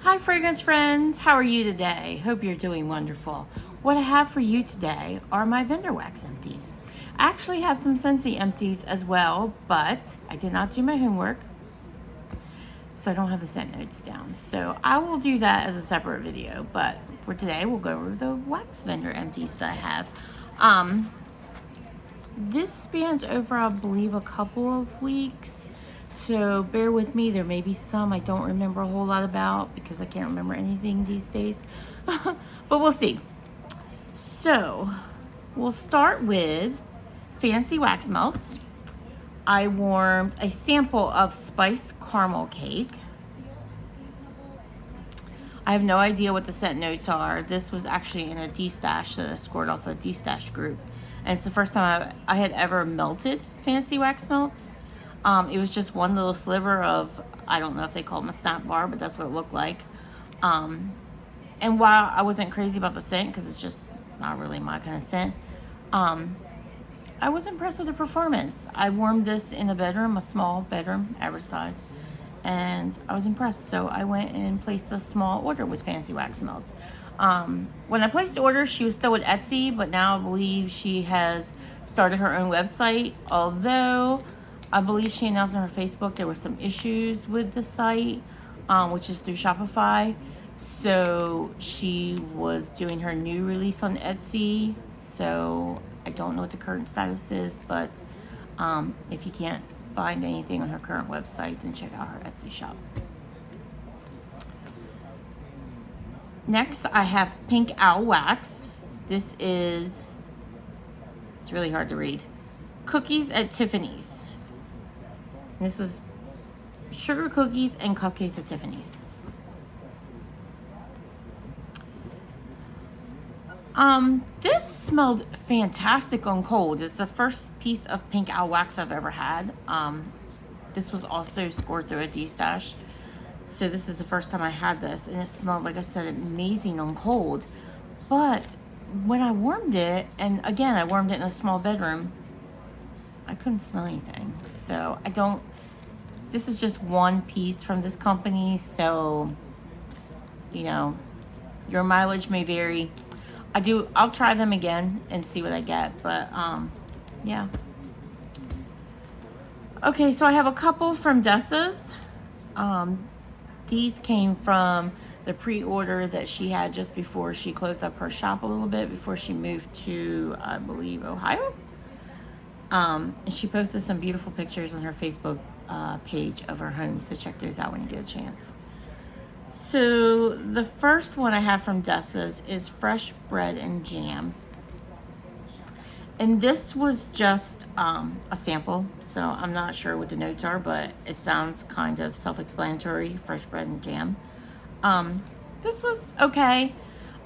Hi fragrance friends, how are you today? Hope you're doing wonderful. What I have for you today are my vendor wax empties. I actually have some Scentsy empties as well, but I did not do my homework, so I don't have the scent notes down. So I will do that as a separate video, but for today we'll go over the wax vendor empties that I have. This spans over, I believe, a couple of weeks. So bear with me, there may be some I don't remember a whole lot about because I can't remember anything these days. But we'll see. So we'll start with Fancy Wax Melts. I warmed a sample of spiced caramel cake. I have no idea what the scent notes are. This was actually in a D-stash that I scored off a D-stash group. And it's the first time I had ever melted Fancy Wax Melts. It was just one little sliver of, I don't know if they call them a snap bar, but that's what it looked like. And while I wasn't crazy about the scent, because it's just not really my kind of scent, I was impressed with the performance. I warmed this in a bedroom, a small bedroom, average size, and I was impressed. So I went and placed a small order with Fancy Wax Melts. When I placed the order, she was still with Etsy, but now I believe she has started her own website, although I believe she announced on her Facebook there were some issues with the site, which is through Shopify. So she was doing her new release on Etsy. So I don't know what the current status is, but if you can't find anything on her current website, then check out her Etsy shop. Next, I have Pink Owl Wax. This is, it's really hard to read. Cookies at Tiffany's. This was sugar cookies and cupcakes at Tiffany's. This smelled fantastic on cold. It's the first piece of Pink Owl Wax I've ever had. This was also scored through a D-stash. So this is the first time I had this, and it smelled, like I said, amazing on cold. But when I warmed it, and again, I warmed it in a small bedroom, I couldn't smell anything. So this is just one piece from this company, so, you know, your mileage may vary. I'll try them again and see what I get, but, yeah. Okay, so I have a couple from Dessa's. These came from the pre-order that she had just before she closed up her shop a little bit, before she moved to, I believe, Ohio. And she posted some beautiful pictures on her Facebook page of her home, so check those out when you get a chance. So the first one I have from Dessa's is Fresh Bread and Jam. And this was just a sample, so I'm not sure what the notes are, but it sounds kind of self-explanatory, fresh bread and jam. This was okay.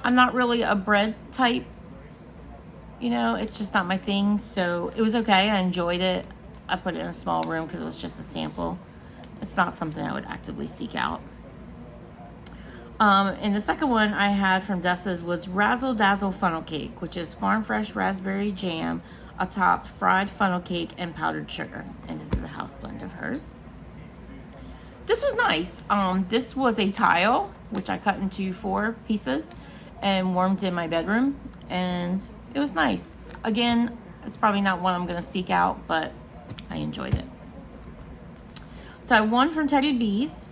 I'm not really a bread type, you know, it's just not my thing, so it was okay. I enjoyed it. I put it in a small room because it was just a sample. It's not something I would actively seek out. And the second one I had from Dessa's was Razzle Dazzle Funnel Cake, which is farm fresh raspberry jam atop fried funnel cake and powdered sugar. And this is a house blend of hers. This was nice. This was a tile, which I cut into 4 pieces and warmed in my bedroom. And it was nice. Again, it's probably not one I'm going to seek out, but I enjoyed it. So I have one from Teddy B's.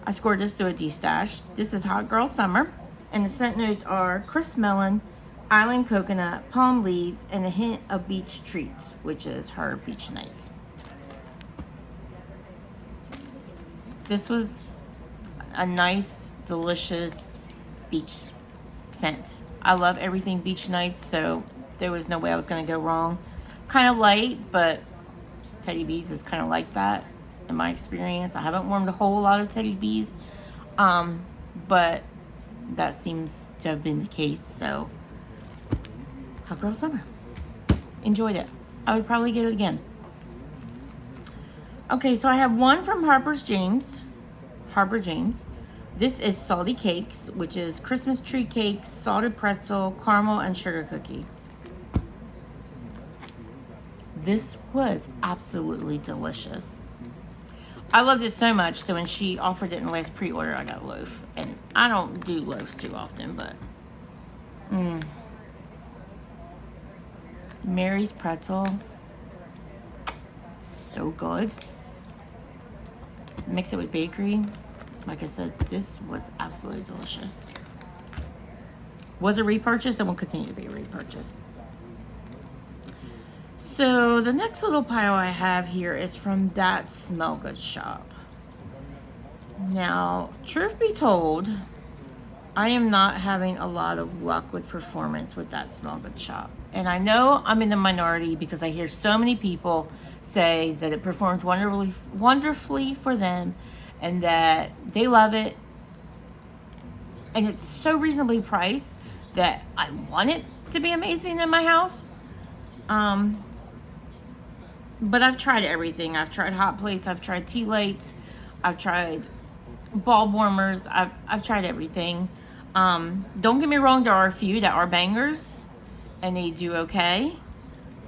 I scored this through a D-stash. This is Hot Girl Summer, and the scent notes are crisp melon, island coconut, palm leaves, and a hint of beach treats, which is her beach nights. This was a nice, delicious beach scent. I love everything beach nights, so there was no way I was going to go wrong. Kind of light, but Teddy B's is kind of like that. In my experience, I haven't warmed a whole lot of Teddy B's, but that seems to have been the case. So, Hot Girl Summer. Enjoyed it. I would probably get it again. Okay, so I have one from Harper James. This is Salty Cakes, which is Christmas tree cakes, salted pretzel, caramel, and sugar cookie. This was absolutely delicious. I loved it so much that when she offered it in the last pre-order, I got a loaf. And I don't do loaves too often, but... Mary's pretzel. So good. Mix it with bakery. Like I said, this was absolutely delicious. Was a repurchase and will continue to be a repurchase. So the next little pile I have here is from That Smell Good shop. Now, truth be told, I am not having a lot of luck with performance with That Smell Good shop. And I know I'm in the minority because I hear so many people say that it performs wonderfully for them and that they love it. And it's so reasonably priced that I want it to be amazing in my house. But I've tried everything. I've tried hot plates. I've tried tea lights. I've tried bulb warmers. I've tried everything. Don't get me wrong. There are a few that are bangers, and they do okay.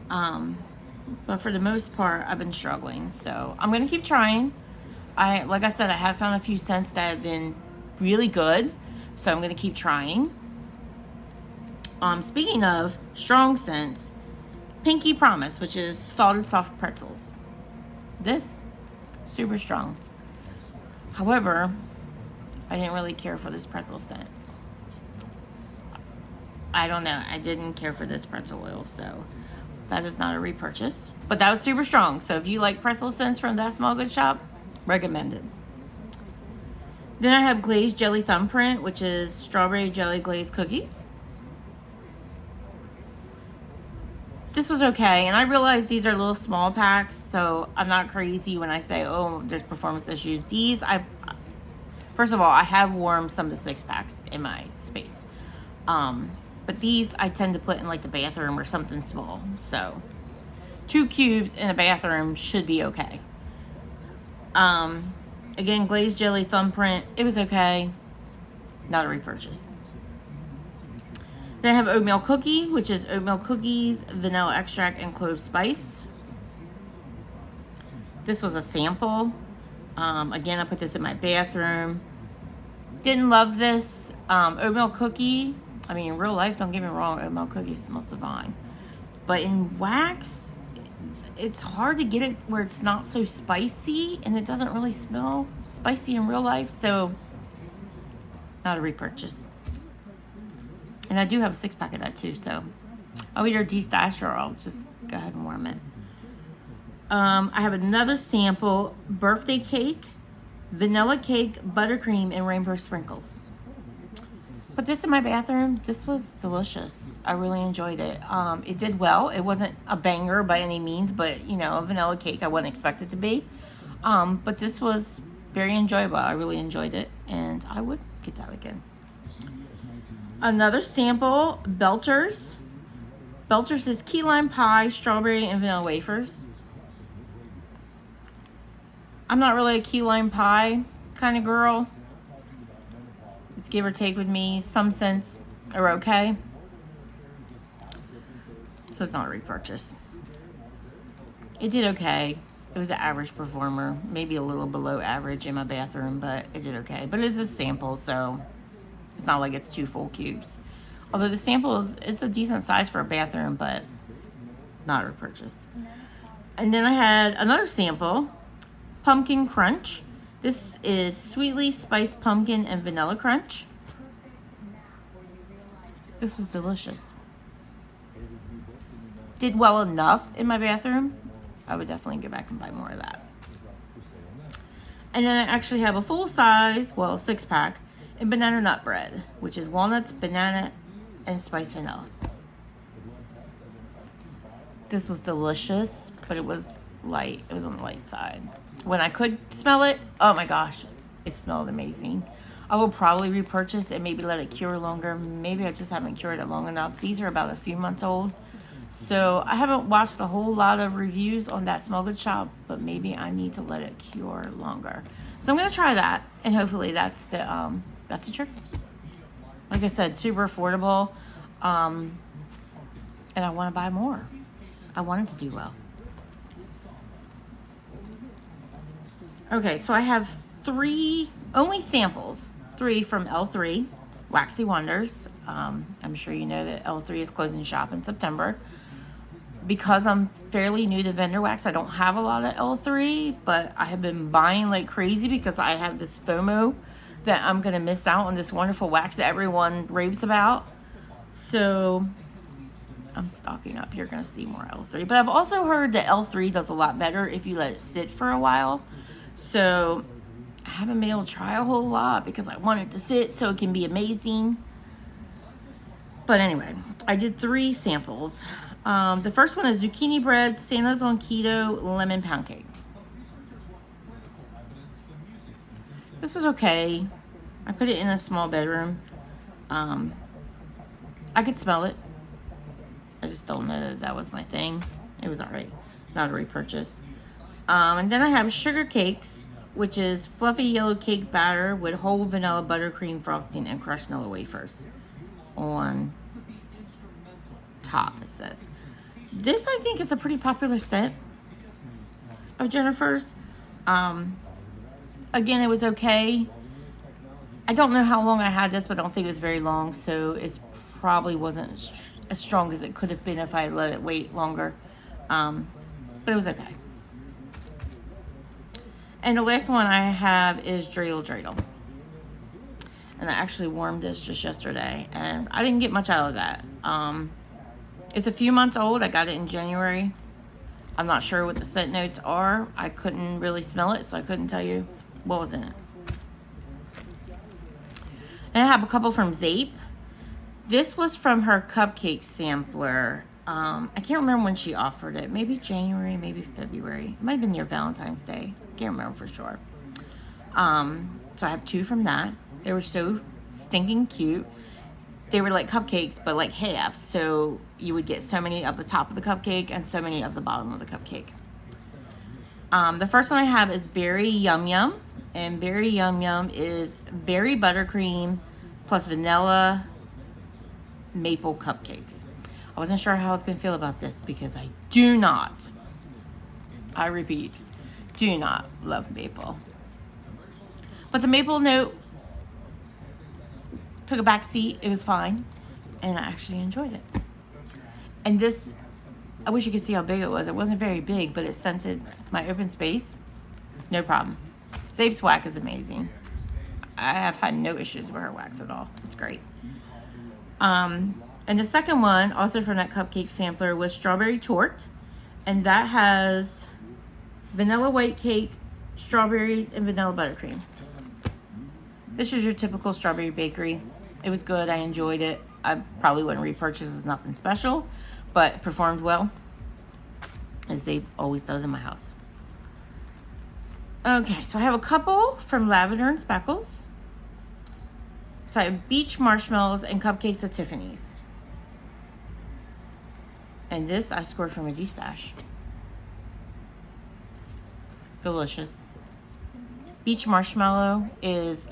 But for the most part, I've been struggling. So I'm gonna keep trying. Like I said, I have found a few scents that have been really good. So I'm gonna keep trying. Speaking of strong scents, Pinky Promise, which is salted soft pretzels. This, super strong. However, I didn't really care for this pretzel scent. I don't know. I didn't care for this pretzel oil, so that is not a repurchase. But that was super strong. So if you like pretzel scents from That Smell Good shop, recommended. Then I have Glazed Jelly Thumbprint, which is strawberry jelly glazed cookies. This was okay, and I realize these are little small packs, so I'm not crazy when I say, oh, there's performance issues. These, first of all, I have warmed some of the 6-packs in my space. But these I tend to put in like the bathroom or something small. So 2 cubes in a bathroom should be okay. Again, Glazed Jelly Thumbprint, it was okay. Not a repurchase. Then I have Oatmeal Cookie, which is oatmeal cookies, vanilla extract, and clove spice. This was a sample. Again, I put this in my bathroom. Didn't love this. Oatmeal cookie, I mean, in real life, don't get me wrong, oatmeal cookie smells divine. But in wax, it's hard to get it where it's not so spicy, and it doesn't really smell spicy in real life, so not a repurchase. And I do have a 6-pack of that too, so I'll either de-stash or I'll just go ahead and warm it. I have another sample, birthday cake, vanilla cake, buttercream, and rainbow sprinkles. Put this in my bathroom. This was delicious. I really enjoyed it. It did well. It wasn't a banger by any means, but you know, a vanilla cake I wouldn't expect it to be. But this was very enjoyable. I really enjoyed it, and I would get that again. Another sample, Belter's. Belter's is key lime pie, strawberry, and vanilla wafers. I'm not really a key lime pie kind of girl. It's give or take with me. Some scents are okay. So it's not a repurchase. It did okay. It was an average performer. Maybe a little below average in my bathroom, but it did okay. But it's a sample, so it's not like it's 2 full cubes. Although the sample it's a decent size for a bathroom, but not a repurchase. And then I had another sample, Pumpkin Crunch. This is sweetly spiced pumpkin and vanilla crunch. This was delicious. Did well enough in my bathroom. I would definitely go back and buy more of that. And then I actually have a full size, well, 6-pack, in banana nut bread, which is walnuts, banana, and spiced vanilla. This was delicious, but it was light. It was on the light side. When I could smell it, oh my gosh, it smelled amazing. I will probably repurchase and maybe let it cure longer. Maybe I just haven't cured it long enough. These are about a few months old. So I haven't watched a whole lot of reviews on That Smell Good shop, but maybe I need to let it cure longer. So I'm gonna try that, and hopefully that's the trick. Like I said, super affordable, and I want to buy more. I want it to do well. Okay, so I have only samples, 3 from L3, Waxy Wonders. I'm sure you know that L3 is closing shop in September. Because I'm fairly new to vendor wax, I don't have a lot of L3, but I have been buying like crazy because I have this FOMO that I'm going to miss out on this wonderful wax that everyone raves about. So I'm stocking up. You're going to see more L3. But I've also heard that L3 does a lot better if you let it sit for a while. So I haven't been able to try a whole lot because I want it to sit so it can be amazing. But anyway, I did 3 samples. The first one is zucchini bread, Santa's on keto, lemon pound cake. This was okay. I put it in a small bedroom. I could smell it. I just don't know that was my thing. It was alright. Not a repurchase. And then I have sugar cakes, which is fluffy yellow cake batter with whole vanilla buttercream frosting and crushed vanilla wafers on top, it says. This, I think, is a pretty popular scent of Jennifer's. Again, it was okay. I don't know how long I had this, but I don't think it was very long, so it probably wasn't as strong as it could have been if I let it wait longer. But it was okay. And the last one I have is Dreidel Dreidel. And I actually warmed this just yesterday, and I didn't get much out of that. It's a few months old. I got it in January. I'm not sure what the scent notes are. I couldn't really smell it, so I couldn't tell you what was in it. And I have a couple from Zape. This was from her cupcake sampler. I can't remember when she offered it. Maybe January, maybe February. It might have been near Valentine's Day. Can't remember for sure. So I have 2 from that. They were so stinking cute. They were like cupcakes, but like half. So you would get so many of the top of the cupcake and so many of the bottom of the cupcake. The first one I have is Berry Yum Yum. And Berry Yum Yum is berry buttercream plus vanilla maple cupcakes. I wasn't sure how I was going to feel about this because I do not, I repeat, do not love maple. But the maple note took a back seat. It was fine. And I actually enjoyed it. And this, I wish you could see how big it was. It wasn't very big, but it scented my open space. No problem. Zape's wax is amazing. I have had no issues with her wax at all. It's great. And the second one, also from that cupcake sampler, was Strawberry Torte. And that has vanilla white cake, strawberries, and vanilla buttercream. This is your typical strawberry bakery. It was good. I enjoyed it. I probably wouldn't repurchase. It's nothing special, but it performed well, as Zape always does in my house. Okay, so I have a couple from Lavender and Speckles. So I have beach marshmallows and cupcakes at Tiffany's. And this I scored from a D-stash. Delicious. Beach marshmallow is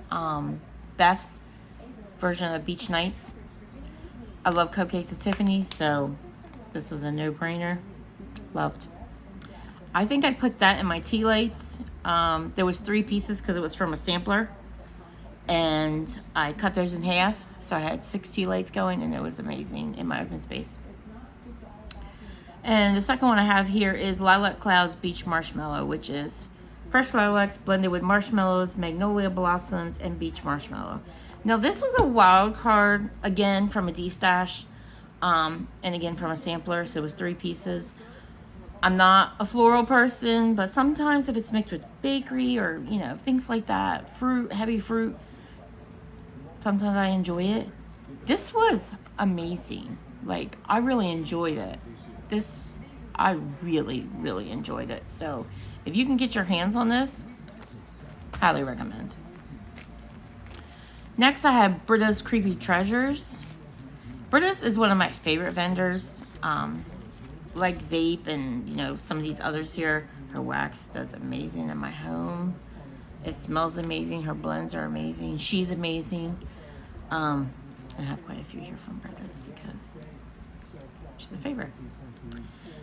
Beth's version of Beach Nights. I love cupcakes at Tiffany's, so this was a no-brainer. Loved. I think I put that in my tea lights. There was 3 pieces because it was from a sampler. And I cut those in half. So I had 6 tea lights going, and it was amazing in my open space. And the second one I have here is Lilac Clouds Beach Marshmallow, which is fresh lilacs blended with marshmallows, magnolia blossoms, and beach marshmallow. Now this was a wild card, again from a D-stash, and again from a sampler, so it was 3 pieces. I'm not a floral person, but sometimes if it's mixed with bakery or, you know, things like that, fruit, heavy fruit, sometimes I enjoy it. This was amazing. Like, I really enjoyed it. This, I really, really enjoyed it. So, if you can get your hands on this, highly recommend. Next, I have Britta's Creepy Treasures. Britta's is one of my favorite vendors. Like Zape and, you know, some of these others here. Her wax does amazing in my home. It smells amazing. Her blends are amazing. She's amazing. I have quite a few here from Britta's because She's a favorite.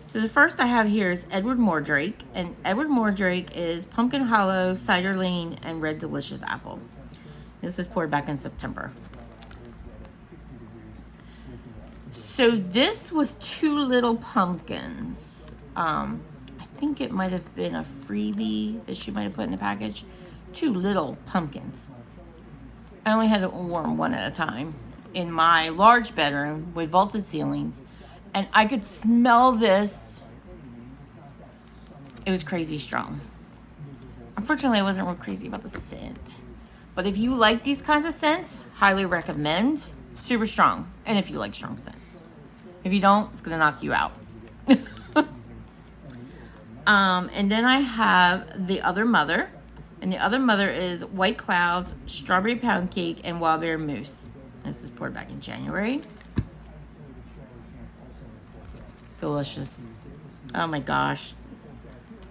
So the first I have here is Edward Mordrake, and Edward Mordrake is Pumpkin Hollow, Cider Lane, and Red Delicious Apple. This was poured back in September. So this was 2 little pumpkins. I think it might have been a freebie that she might have put in the package. 2 little pumpkins. I only had to warm one at a time in my large bedroom with vaulted ceilings. And I could smell this. It was crazy strong. Unfortunately, I wasn't real crazy about the scent. But if you like these kinds of scents, highly recommend. Super strong. And if you like strong scents. If you don't, it's going to knock you out. And then I have The Other Mother. And The Other Mother is White Clouds, Strawberry Pound Cake, and Wild Berry Mousse. This is poured back in January. Delicious. Oh my gosh.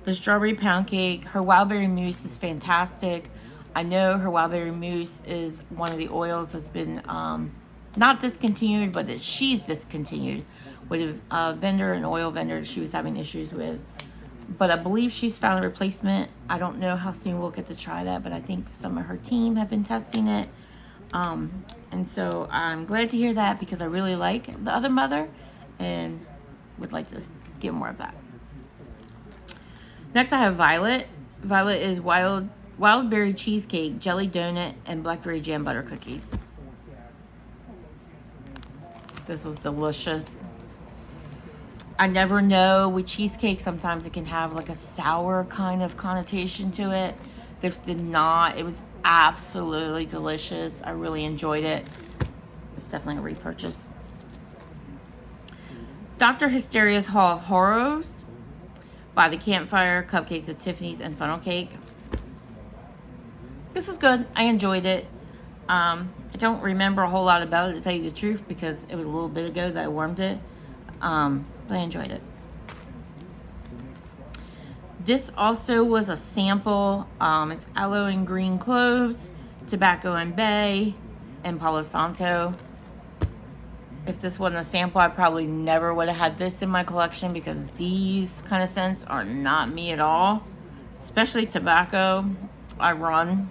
The strawberry pound cake, her wild berry mousse is fantastic. I know her wild berry mousse is one of the oils that's been not discontinued, but that she's discontinued with a vendor, an oil vendor that she was having issues with. But I believe she's found a replacement. I don't know how soon we'll get to try that, but I think some of her team have been testing it. And so I'm glad to hear that because I really like The Other Mother and would like to get more of that. Next I have Violet. Violet is wild berry cheesecake, jelly donut, and blackberry jam butter cookies. This was delicious. I never know with cheesecake, sometimes it can have like a sour kind of connotation to it. This did not. It was absolutely delicious. I really enjoyed it. It's definitely a repurchase. Dr. Hysteria's Hall of Horrors by the Campfire, Cupcakes at Tiffany's, and Funnel Cake. This is good. I enjoyed it. I don't remember a whole lot about it, to tell you the truth, because it was a little bit ago that I warmed it. But I enjoyed it. This also was a sample. It's aloe and green cloves, tobacco and bay, and Palo Santo. If this wasn't a sample, I probably never would have had this in my collection because these kind of scents are not me at all. Especially tobacco, I run.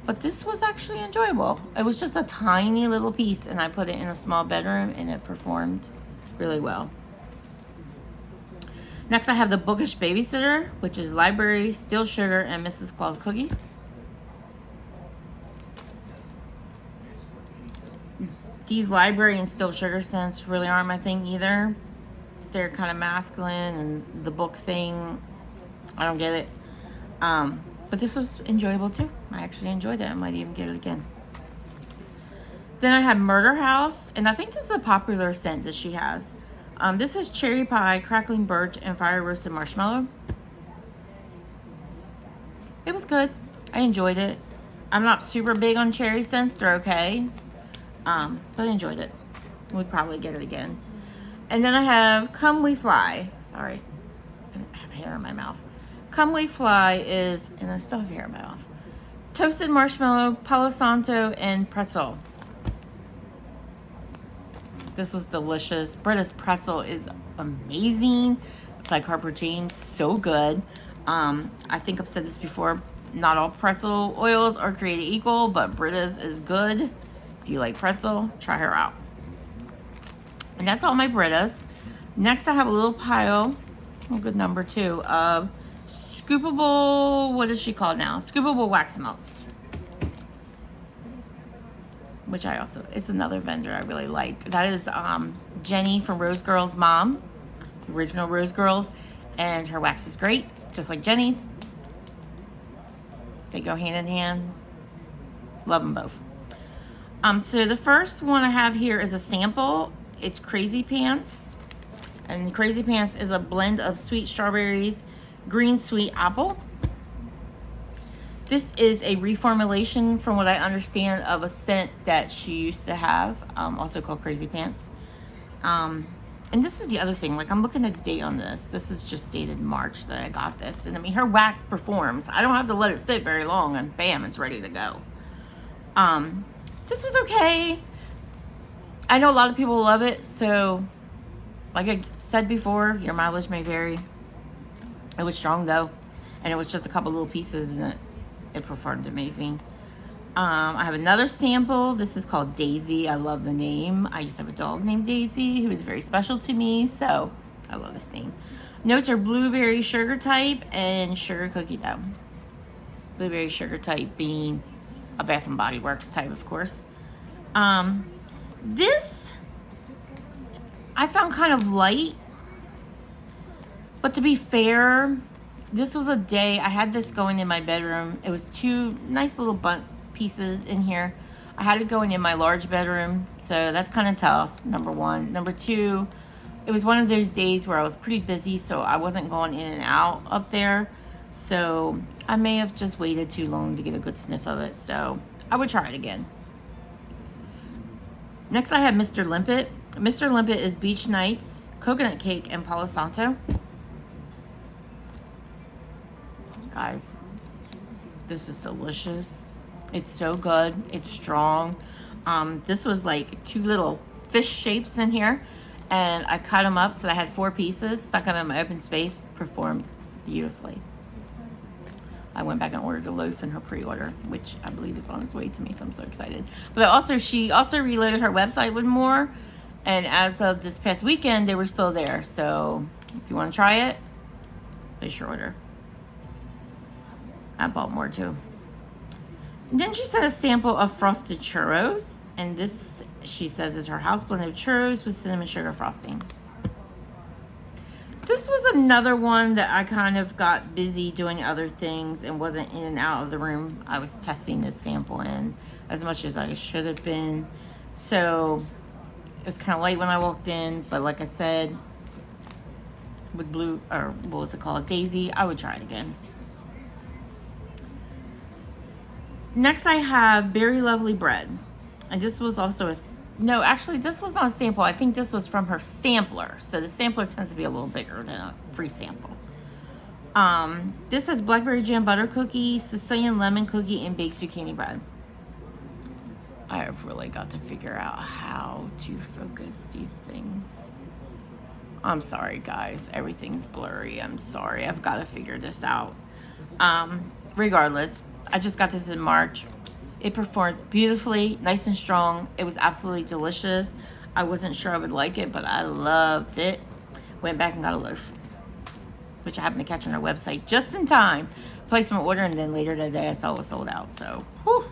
But this was actually enjoyable. It was just a tiny little piece and I put it in a small bedroom and it performed really well. Next I have the Bookish Babysitter, which is library, steel sugar, and Mrs. Claus cookies. These library and steel sugar scents really aren't my thing either. They're kind of masculine, and the book thing, I don't get it. But this was enjoyable too. I actually enjoyed it. I might even get it again. Then I have Murder House, and I think this is a popular scent that she has. This is cherry pie, crackling birch, and fire roasted marshmallow. It was good. I enjoyed it. I'm not super big on cherry scents. They're okay. But I enjoyed it. We'd probably get it again. And then I have Come We Fly. Sorry. I have hair in my mouth. Come We Fly is, and I still have hair in my mouth, toasted marshmallow, Palo Santo, and pretzel. This was delicious. Britta's pretzel is amazing. It's like Harper James, so good. I think I've said this before. Not all pretzel oils are created equal, but Britta's is good. If you like pretzel, try her out. And that's all my Britta's. Next, I have a little pile, a good number too, of scoopable, what is she called now? Scoopable wax melts. Which I also, it's another vendor I really like. That is Jenny from Rose Girls' mom, the original Rose Girls. And her wax is great, just like Jenny's. They go hand in hand. Love them both. So the first one I have here is a sample. It's Crazy Pants. And Crazy Pants is a blend of sweet strawberries, green sweet apple. This is a reformulation, from what I understand, of a scent that she used to have, also called Crazy Pants. And this is the other thing, like I'm looking at the date on this. This is just dated March that I got this. And I mean, her wax performs. I don't have to let it sit very long and bam, it's ready to go. This was okay. I know a lot of people love it, so Like I said before, your mileage may vary. It was strong though, and it was just a couple little pieces, and it performed amazing. I have another sample. This is called Daisy. I love the name. I used to have a dog named Daisy who is very special to me, so I love this name. Notes are blueberry sugar type and sugar cookie dough. Blueberry sugar type being a Bath and Body Works type, of course. This I found kind of light, but to be fair, this was a day I had this going in my bedroom. It was two nice little pieces in here. I had it going in my large bedroom, so that's kind of tough, number one. Number two, it was one of those days where I was pretty busy, so I wasn't going in and out up there. So I may have just waited too long to get a good sniff of it, so I would try it again. Next I have Mr. Limpet. Mr. Limpet is Beach Nights, Coconut Cake, and Palo Santo. Guys, this is delicious. It's so good. It's strong. This was like two little fish shapes in here, and I cut them up so I had 4 pieces, stuck them in my open space, performed beautifully. I went back and ordered a loaf in her pre-order, which I believe is on its way to me, so I'm so excited. But she also reloaded her website with more, and as of this past weekend, they were still there. So if you want to try it, place your order. I bought more too. And then she sent a sample of frosted churros, and this, she says, is her house blend of churros with cinnamon sugar frosting. This was another one that I kind of got busy doing other things and wasn't in and out of the room I was testing this sample in as much as I should have been. So it was kind of late when I walked in, but like I said, with what was it called? Daisy, I would try it again. Next I have Berry Lovely Bread. And this was also no, actually, this was not a sample. I think this was from her sampler. So the sampler tends to be a little bigger than a free sample. This has blackberry jam butter cookie, Sicilian lemon cookie, and baked zucchini bread. I have really got to figure out how to focus these things. I'm sorry, guys. Everything's blurry. I'm sorry. I've got to figure this out. Regardless, I just got this in March. It performed beautifully, nice and strong. It was absolutely delicious. I wasn't sure I would like it, but I loved it. Went back and got a loaf, which I happened to catch on our website just in time. Placed my order, and then later that day I saw it was sold out. So, whew.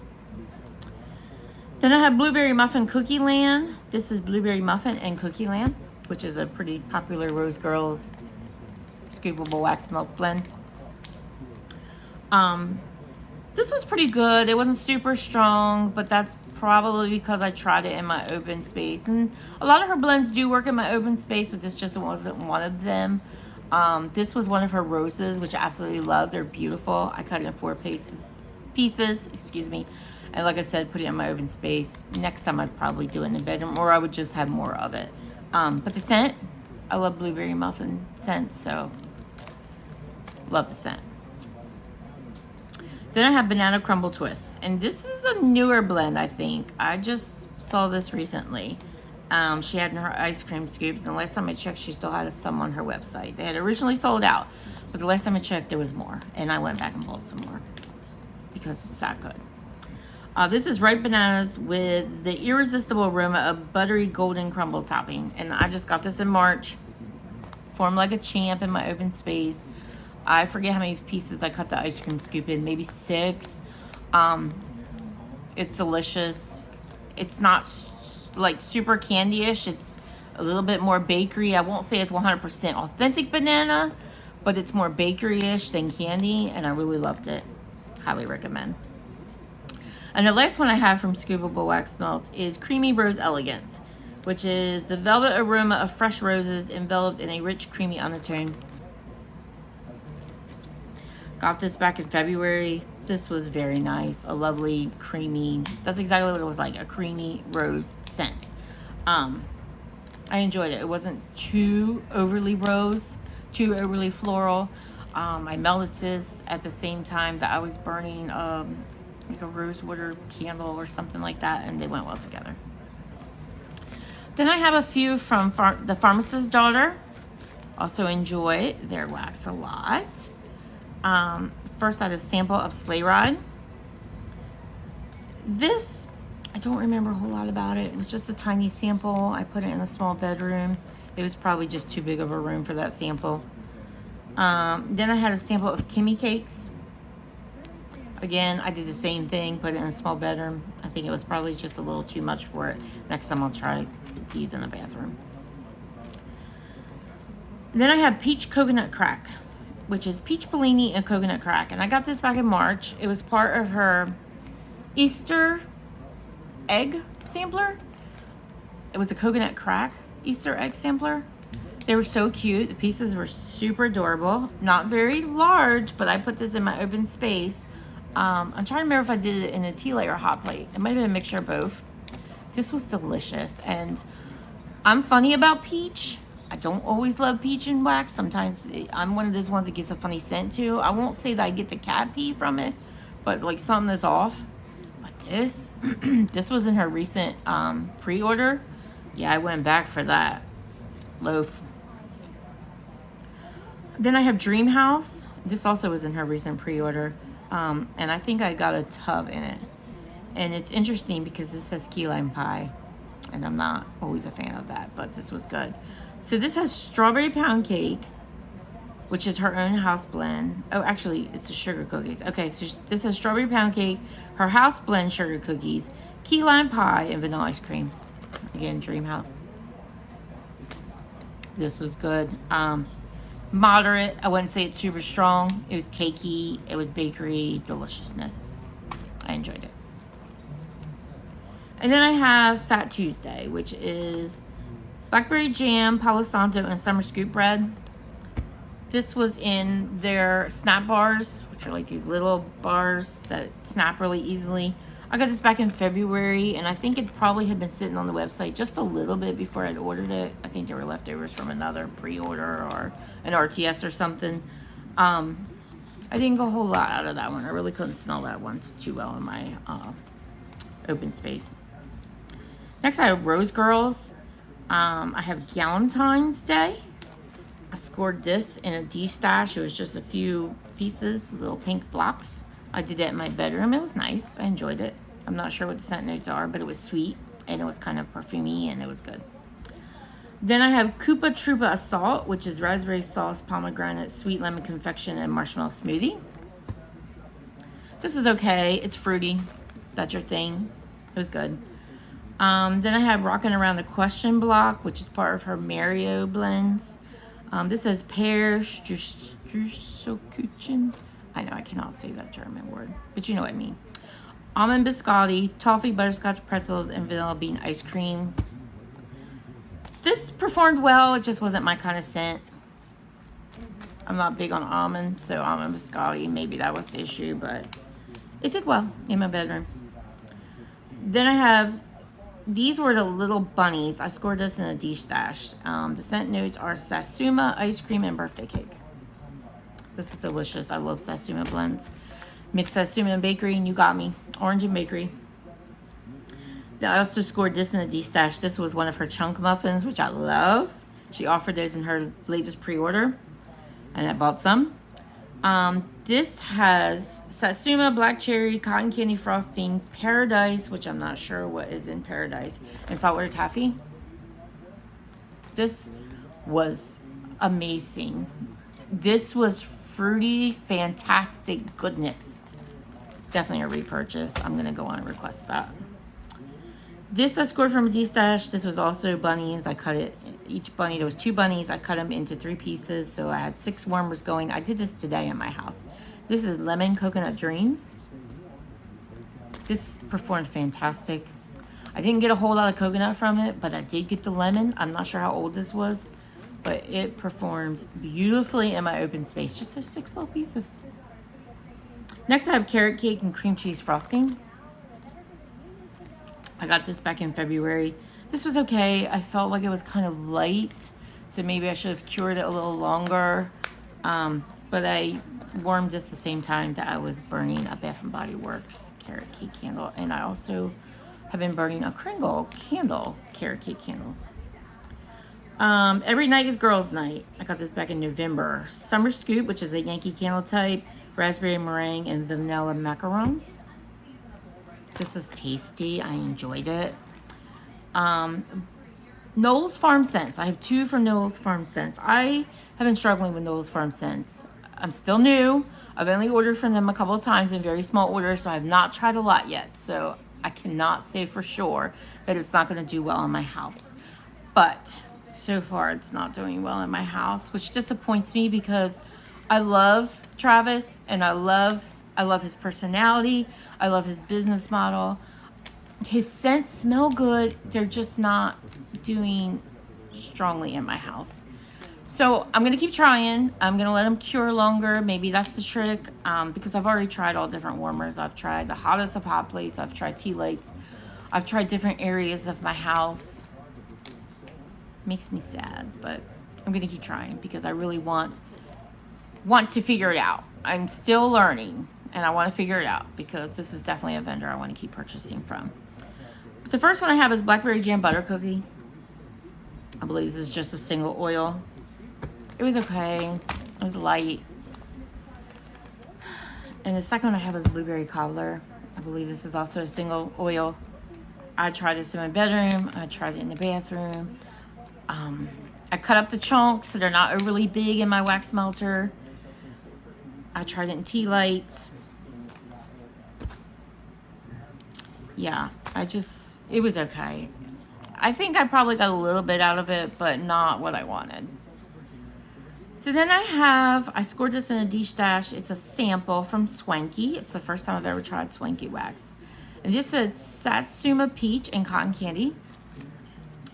Then I have Blueberry Muffin Cookie Land. This is Blueberry Muffin and Cookie Land, which is a pretty popular Rose Girls scoopable wax melt blend. This was pretty good. It wasn't super strong, but that's probably because I tried it in my open space. And a lot of her blends do work in my open space, but this just wasn't one of them. This was one of her roses, which I absolutely love. They're beautiful. I cut it in 4 pieces, excuse me. And like I said, put it in my open space. Next time I'd probably do it in the bedroom, or I would just have more of it. But the scent, I love blueberry muffin scent, so love the scent. Then I have Banana Crumble Twist. And this is a newer blend, I think. I just saw this recently. She had in her ice cream scoops. And the last time I checked, she still had some on her website. They had originally sold out. But the last time I checked, there was more. And I went back and bought some more. Because it's that good. This is ripe bananas with the irresistible aroma of buttery golden crumble topping. And I just got this in March. Formed like a champ in my open space. I forget how many pieces I cut the ice cream scoop in, maybe 6. It's delicious. It's not like super candy-ish. It's a little bit more bakery. I won't say it's 100% authentic banana, but it's more bakery-ish than candy, and I really loved it. Highly recommend. And the last one I have from Scoopable Wax Melts is Creamy Rose Elegance, which is the velvet aroma of fresh roses enveloped in a rich, creamy undertone. Got this back in February. This was very nice. A lovely, creamy, that's exactly what it was like, a creamy rose scent. I enjoyed it. It wasn't too overly rose, too overly floral. I melted this at the same time that I was burning like a rose water candle or something like that, and they went well together. Then I have a few from the Pharmacist's Daughter. Also enjoy their wax a lot. First I had a sample of Sleigh Ride. This, I don't remember a whole lot about it. It was just a tiny sample. I put it in a small bedroom. It was probably just too big of a room for that sample. Then I had a sample of Kimmy Cakes. Again, I did the same thing, put it in a small bedroom. I think it was probably just a little too much for it. Next time I'll try these in the bathroom. Then I have Peach Coconut Crack, which is peach Bellini and coconut crack. And I got this back in March. It was part of her Easter egg sampler. It was a coconut crack Easter egg sampler. They were so cute. The pieces were super adorable. Not very large, but I put this in my open space. I'm trying to remember if I did it in a tea light or a hot plate. It might have been a mixture of both. This was delicious. And I'm funny about peach. I don't always love peach and wax. Sometimes I'm one of those ones that gets a funny scent too. I won't say that I get the cat pee from it, but like something is off. But this, this was in her recent pre-order. Yeah, I went back for that loaf. Then I have Dream House. This also was in her recent pre-order. And I think I got a tub in it. And it's interesting because this says key lime pie. And I'm not always a fan of that, but this was good. So this has strawberry pound cake, which is her own house blend. Oh, actually, it's the sugar cookies. Okay, so this has strawberry pound cake, her house blend sugar cookies, key lime pie, and vanilla ice cream. Again, Dream House. This was good. Moderate. I wouldn't say it's super strong. It was cakey. It was bakery deliciousness. I enjoyed it. And then I have Fat Tuesday, which is blackberry jam, Palo Santo, and summer scoop bread. This was in their snap bars, which are like these little bars that snap really easily. I got this back in February, and I think it probably had been sitting on the website just a little bit before I'd ordered it. I think they were leftovers from another pre-order or an RTS or something. I didn't go a whole lot out of that one. I really couldn't smell that one too well in my open space. Next, I have Rose Girls. I have Galentine's Day. I scored this in a D-stash. It was just a few pieces, little pink blocks. I did that in my bedroom. It was nice. I enjoyed it. I'm not sure what the scent notes are, but it was sweet and it was kind of perfumey and it was good. Then I have Koopa Troopa Assault, which is raspberry sauce, pomegranate, sweet lemon confection, and marshmallow smoothie. This is okay. It's fruity. That's your thing. It was good. Then I have Rockin' Around the Question Block, which is part of her Mario blends. This says pear Strusselkuchen. I know I cannot say that German word, but you know what I mean. Almond biscotti, toffee butterscotch pretzels, and vanilla bean ice cream. This performed well. It just wasn't my kind of scent. I'm not big on almond, so almond biscotti, maybe that was the issue, but it did well in my bedroom. Then I have, these were the little bunnies. I scored this in a D-stash. The scent notes are Satsuma, ice cream, and birthday cake. This is delicious. I love Satsuma blends. Mixed Satsuma and bakery, and you got me. Orange and bakery. I also scored this in a D-stash. This was one of her chunk muffins, which I love. She offered those in her latest pre-order, and I bought some. This has Satsuma, black cherry, cotton candy frosting, paradise, which I'm not sure what is in paradise, and saltwater taffy. This was amazing. This was fruity, fantastic goodness. Definitely a repurchase. I'm going to go on and request that. This I scored from a D-stash. This was also bunnies. I cut it, each bunny, there was 2 bunnies. I cut them into 3 pieces, so I had 6 warmers going. I did this today in my house. This is Lemon Coconut Dreams. This performed fantastic. I didn't get a whole lot of coconut from it, but I did get the lemon. I'm not sure how old this was, but it performed beautifully in my open space. Just those 6 little pieces. Next, I have carrot cake and cream cheese frosting. I got this back in February. This was okay. I felt like it was kind of light, so maybe I should have cured it a little longer. But I warmed this the same time that I was burning a Bath & Body Works carrot cake candle. And I also have been burning a Kringle candle, carrot cake candle. Every night is girls' night. I got this back in November. Summer Scoop, which is a Yankee Candle type, raspberry meringue, and vanilla macarons. This was tasty. I enjoyed it. Noel's Farm Scents. I have 2 from Noel's Farm Scents. I have been struggling with Noel's Farm Scents. I'm still new. I've only ordered from them a couple of times in very small orders, so I have not tried a lot yet. So I cannot say for sure that it's not going to do well in my house. But so far it's not doing well in my house, which disappoints me because I love Travis and I love his personality. I love his business model. His scents smell good. They're just not doing strongly in my house. So I'm going to keep trying. I'm going to let them cure longer. Maybe that's the trick, because I've already tried all different warmers. I've tried the hottest of hot plates. I've tried tea lights. I've tried different areas of my house. Makes me sad, but I'm going to keep trying because I really want to figure it out. I'm still learning and I want to figure it out because this is definitely a vendor I want to keep purchasing from. But the first one I have is Blackberry Jam Butter Cookie. I believe this is just a single oil. It was okay. It was light. And the second one I have is Blueberry Cobbler. I believe this is also a single oil. I tried this in my bedroom. I tried it in the bathroom. I cut up the chunks so they're not overly big in my wax melter. I tried it in tea lights. Yeah, it was okay. I think I probably got a little bit out of it, but not what I wanted. So then I scored this in a D-stash. It's a sample from Swanky. It's the first time I've ever tried Swanky wax. And this is Satsuma Peach and Cotton Candy.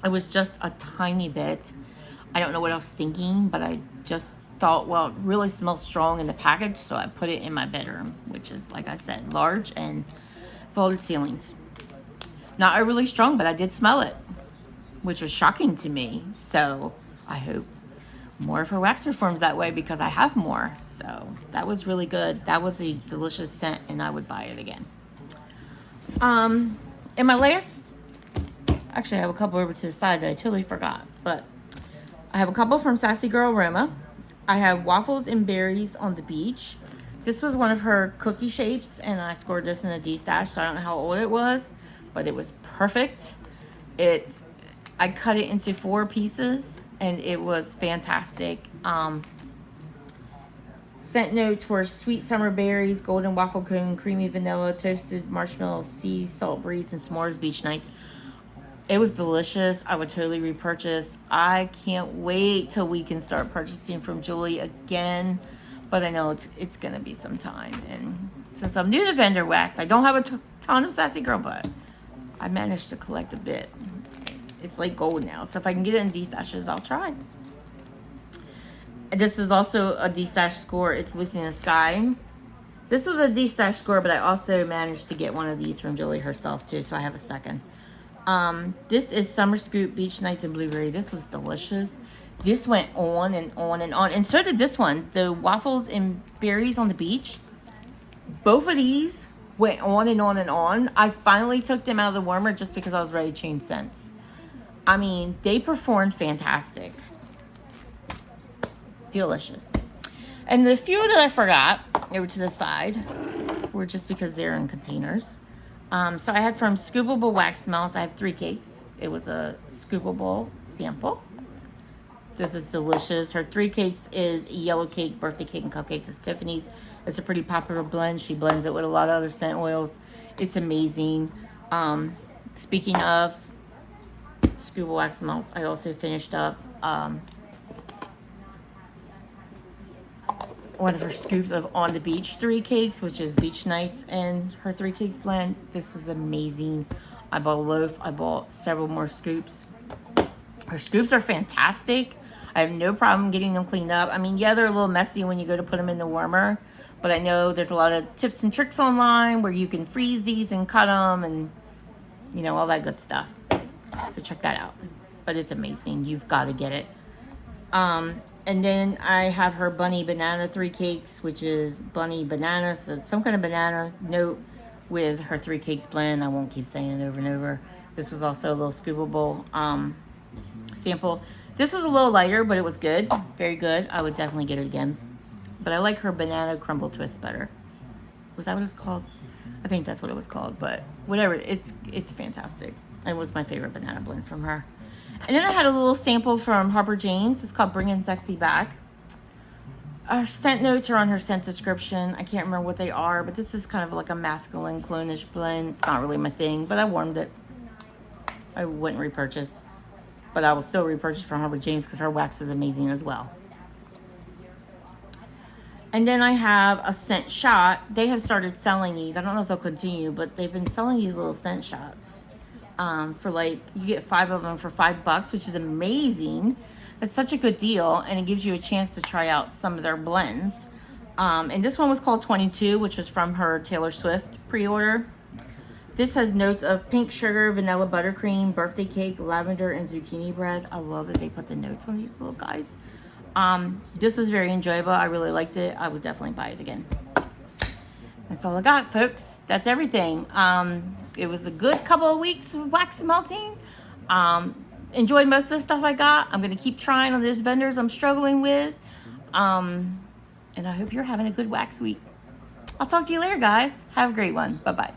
It was just a tiny bit. I don't know what I was thinking, but I just thought, well, it really smells strong in the package, so I put it in my bedroom, which is, like I said, large and vaulted ceilings. Not overly strong, but I did smell it, which was shocking to me. So I hope more of her wax performs that way because I have more. So that was really good. That was a delicious scent, and I would buy it again. In my last, actually I have a couple over to the side that I totally forgot, but I have a couple from Sassy Girl Roma. I have Waffles and Berries on the Beach. This was one of her cookie shapes, and I scored this in a D-stash, so I don't know how old it was, but it was perfect. I cut it into 4 pieces, and it was fantastic. Scent notes were sweet summer berries, golden waffle cone, creamy vanilla, toasted marshmallow, sea salt breeze, and s'mores beach nights. It was delicious. I would totally repurchase. I can't wait till we can start purchasing from Julie again, but I know it's gonna be some time. And since I'm new to vendor wax, I don't have a ton of Sassy Girl, but I managed to collect a bit. It's like gold now, so if I can get it in D-stashes, I'll try. This is also a D-stash score. It's Lucy in the Sky. This was a D-stash score, but I also managed to get one of these from Julie herself too, so I have a second. This is Summer Scoop Beach Nights and Blueberry. This was delicious. This went on and on and on, and so did this one. The Waffles and Berries on the Beach. Both of these went on and on and on. I finally took them out of the warmer just because I was ready to change scents. I mean, they performed fantastic. Delicious. And the few that I forgot over to the side were just because they're in containers. So I had from Scoopable Wax Melts, I have 3 cakes. It was a scoopable sample. This is delicious. Her 3 cakes is yellow cake, birthday cake, and cupcakes. It's Tiffany's. It's a pretty popular blend. She blends it with a lot of other scent oils. It's amazing. Speaking of Scoopable Wax Melts, I also finished up one of her scoops of On the Beach 3 cakes, which is Beach Nights and her 3 cakes blend. This was amazing. I bought a loaf. I bought several more scoops. Her scoops are fantastic. I have no problem getting them cleaned up. I mean, yeah, they're a little messy when you go to put them in the warmer, but I know there's a lot of tips and tricks online where you can freeze these and cut them and, you know, all that good stuff. So check that out. But it's amazing. You've got to get it. And then I have her Bunny Banana 3 cakes, which is Bunny Banana. So it's some kind of banana note with her 3 cakes blend. I won't keep saying it over and over. This was also a little scoopable sample. This was a little lighter, but it was good. Very good. I would definitely get it again. But I like her banana crumble twist better. Was that what it's called? I think that's what it was called. But whatever, it's fantastic. It was my favorite banana blend from her. And then I had a little sample from Harper James. It's called Bringing Sexy Back. Our scent notes are on her scent description. I can't remember what they are, but this is kind of like a masculine clone-ish blend. It's not really my thing, but I warmed it. I wouldn't repurchase, but I will still repurchase from Harper James because her wax is amazing as well. And then I have a scent shot. They have started selling these. I don't know if they'll continue, but they've been selling these little scent shots for like, you get 5 of them for $5, which is amazing. It's such a good deal, and it gives you a chance to try out some of their blends. And this one was called 22, which was from her Taylor Swift pre-order. This has notes of pink sugar, vanilla buttercream, birthday cake, lavender, and zucchini bread. I love that they put the notes on these little guys. This was very enjoyable. I really liked it. I would definitely buy it again. That's all I got, folks. That's everything. It was a good couple of weeks of wax melting. Enjoyed most of the stuff I got. I'm going to keep trying on those vendors I'm struggling with. And I hope you're having a good wax week. I'll talk to you later, guys. Have a great one. Bye-bye.